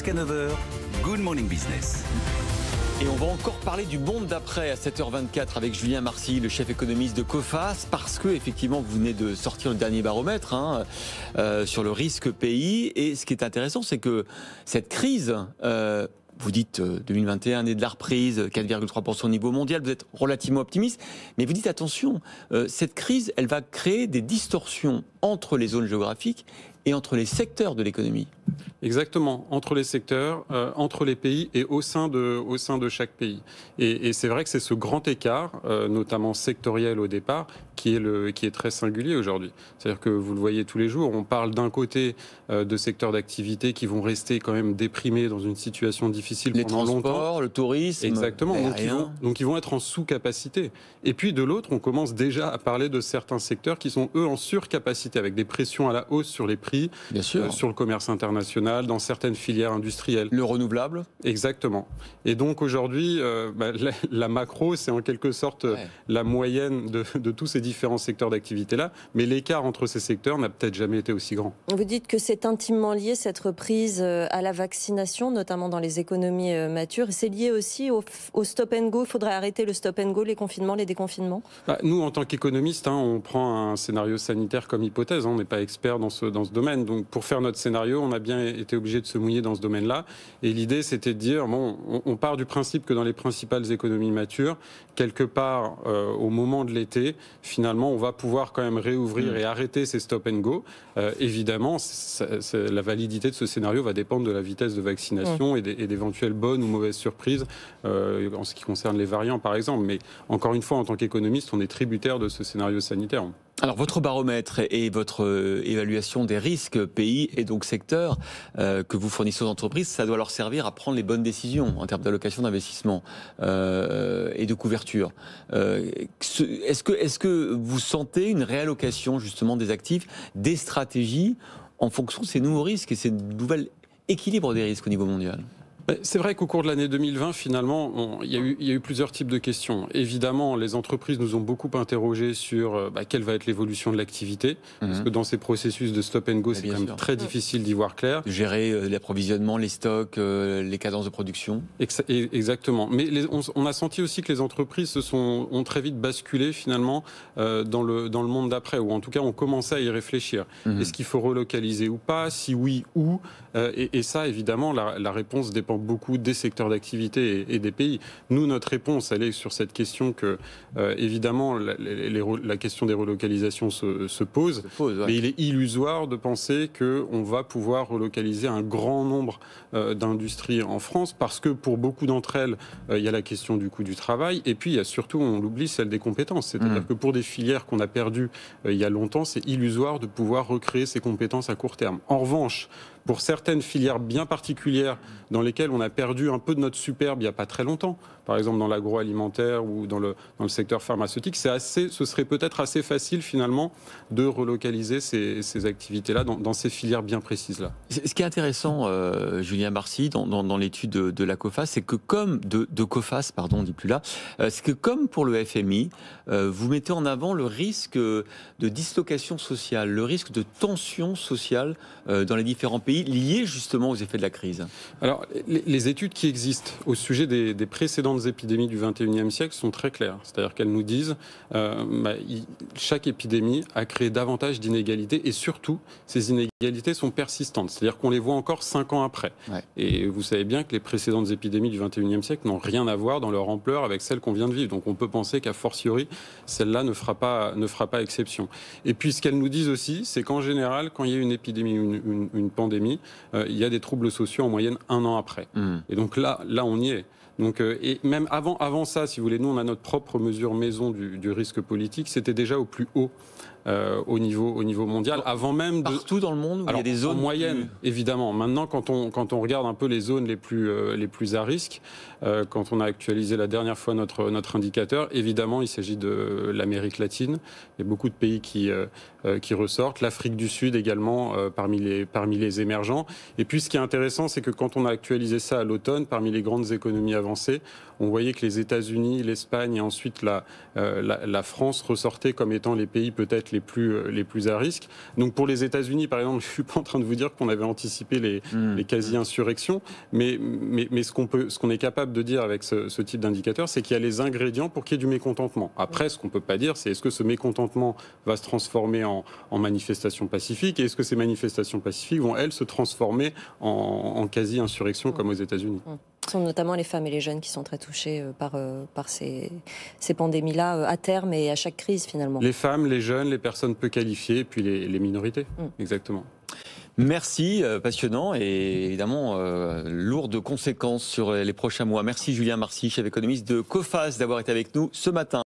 jusqu'à 9h, Good Morning Business. Et on va encore parler du monde d'après à 7h24 avec Julien Marcy, le chef économiste de Coface, parce que effectivement vous venez de sortir le dernier baromètre sur le risque pays. Et ce qui est intéressant, c'est que cette crise, vous dites 2021, année de la reprise, 4,3% au niveau mondial, vous êtes relativement optimiste, mais vous dites attention, cette crise, elle va créer des distorsions entre les zones géographiques et entre les secteurs de l'économie. Exactement, entre les secteurs, entre les pays et au sein de chaque pays. Et c'est vrai que c'est ce grand écart, notamment sectoriel au départ, qui est très singulier aujourd'hui. C'est-à-dire que vous le voyez tous les jours, on parle d'un côté de secteurs d'activité qui vont rester quand même déprimés dans une situation difficile pendant longtemps. Les transports, le tourisme, exactement. Donc ils vont être en sous-capacité. Et puis de l'autre, on commence déjà à parler de certains secteurs qui sont eux en surcapacité, avec des pressions à la hausse sur les prix, bien sûr, sur le commerce international, dans certaines filières industrielles. Le renouvelable. Exactement. Et donc aujourd'hui, la macro, c'est en quelque sorte la moyenne de tous ces différents secteurs d'activité-là, mais l'écart entre ces secteurs n'a peut-être jamais été aussi grand. Vous dites que c'est intimement lié, cette reprise, à la vaccination, notamment dans les économies matures. C'est lié aussi au stop and go. Il faudrait arrêter le stop and go, les confinements, les déconfinements. Nous, en tant qu'économistes, on prend un scénario sanitaire comme hypothèse. On n'est pas expert dans ce domaine. Donc, pour faire notre scénario, on a bien été obligé de se mouiller dans ce domaine-là. Et l'idée, c'était de dire, on part du principe que dans les principales économies matures, quelque part au moment de l'été, finalement, on va pouvoir quand même réouvrir et arrêter ces stop and go. Évidemment, la validité de ce scénario va dépendre de la vitesse de vaccination et d'éventuelles bonnes ou mauvaises surprises en ce qui concerne les variants, par exemple. Mais encore une fois, en tant qu'économiste, on est tributaire de ce scénario sanitaire. Alors, votre baromètre et votre évaluation des risques pays et donc secteurs que vous fournissez aux entreprises, ça doit leur servir à prendre les bonnes décisions en termes d'allocation d'investissement et de couverture. Est-ce que vous sentez une réallocation justement des actifs, des stratégies en fonction de ces nouveaux risques et ces nouveaux équilibres des risques au niveau mondial ? C'est vrai qu'au cours de l'année 2020, finalement, il y a eu plusieurs types de questions. Évidemment, les entreprises nous ont beaucoup interrogé sur quelle va être l'évolution de l'activité, parce que dans ces processus de stop and go, c'est quand même très difficile d'y voir clair. Gérer l'approvisionnement, les stocks, les cadences de production. Exactement. Mais on a senti aussi que les entreprises ont très vite basculé finalement dans le monde d'après, ou en tout cas ont commencé à y réfléchir. Est-ce qu'il faut relocaliser ou pas? Si oui, où? Et ça, évidemment, la réponse dépend beaucoup des secteurs d'activité et des pays. Nous, notre réponse, elle est sur cette question que, évidemment, la question des relocalisations se pose, mais il est illusoire de penser qu'on va pouvoir relocaliser un grand nombre d'industries en France, parce que pour beaucoup d'entre elles, il y a la question du coût du travail, et puis il y a surtout, on l'oublie, celle des compétences. C'est-à-dire que pour des filières qu'on a perdues il y a longtemps, c'est illusoire de pouvoir recréer ces compétences à court terme. En revanche, pour certaines filières bien particulières dans lesquelles on a perdu un peu de notre superbe il n'y a pas très longtemps, par exemple dans l'agroalimentaire ou dans le secteur pharmaceutique, ce serait peut-être assez facile finalement de relocaliser ces activités-là dans ces filières bien précises-là. Ce qui est intéressant, Julien Marcy, dans l'étude de la Coface, c'est que comme de Coface, pardon, on dit plus là, c'est que comme pour le FMI, vous mettez en avant le risque de dislocation sociale, le risque de tension sociale dans les différents pays liés justement aux effets de la crise. Alors, les études qui existent au sujet des précédentes épidémies du XXIe siècle sont très claires. C'est-à-dire qu'elles nous disent chaque épidémie a créé davantage d'inégalités et surtout, ces inégalités sont persistantes. C'est-à-dire qu'on les voit encore 5 ans après. Et vous savez bien que les précédentes épidémies du XXIe siècle n'ont rien à voir dans leur ampleur avec celles qu'on vient de vivre. Donc on peut penser qu'a fortiori, celle-là ne fera pas exception. Et puis ce qu'elles nous disent aussi, c'est qu'en général, quand il y a une épidémie, une pandémie, il y a des troubles sociaux en moyenne 1 an après. Et donc là on y est. Donc, et même avant ça, si vous voulez, nous on a notre propre mesure maison du risque politique, c'était déjà au plus haut au niveau mondial, avant même partout dans le monde où il y a des zones en moyenne, évidemment. Maintenant, quand on regarde un peu les zones les plus à risque, quand on a actualisé la dernière fois notre indicateur, évidemment, il s'agit de l'Amérique latine. Il y a beaucoup de pays qui ressortent. L'Afrique du Sud également parmi les émergents. Et puis, ce qui est intéressant, c'est que quand on a actualisé ça à l'automne, parmi les grandes économies avancées, on voyait que les États-Unis, l'Espagne et ensuite la France ressortaient comme étant les pays peut-être les plus à risque. Donc pour les États-Unis, par exemple, je suis pas en train de vous dire qu'on avait anticipé les quasi-insurrections, mais ce qu'on est capable de dire avec ce type d'indicateur, c'est qu'il y a les ingrédients pour qu'il y ait du mécontentement. Après, ce qu'on peut pas dire, c'est est-ce que ce mécontentement va se transformer en manifestation pacifique, et est-ce que ces manifestations pacifiques vont, elles, se transformer en quasi-insurrection comme aux États-Unis. Ce sont notamment les femmes et les jeunes qui sont très touchés par ces pandémies-là à terme et à chaque crise finalement. Les femmes, les jeunes, les personnes peu qualifiées, et puis les minorités. Exactement. Merci, passionnant et évidemment lourd de conséquences sur les prochains mois. Merci Julien Marcy, chef économiste de Coface, d'avoir été avec nous ce matin.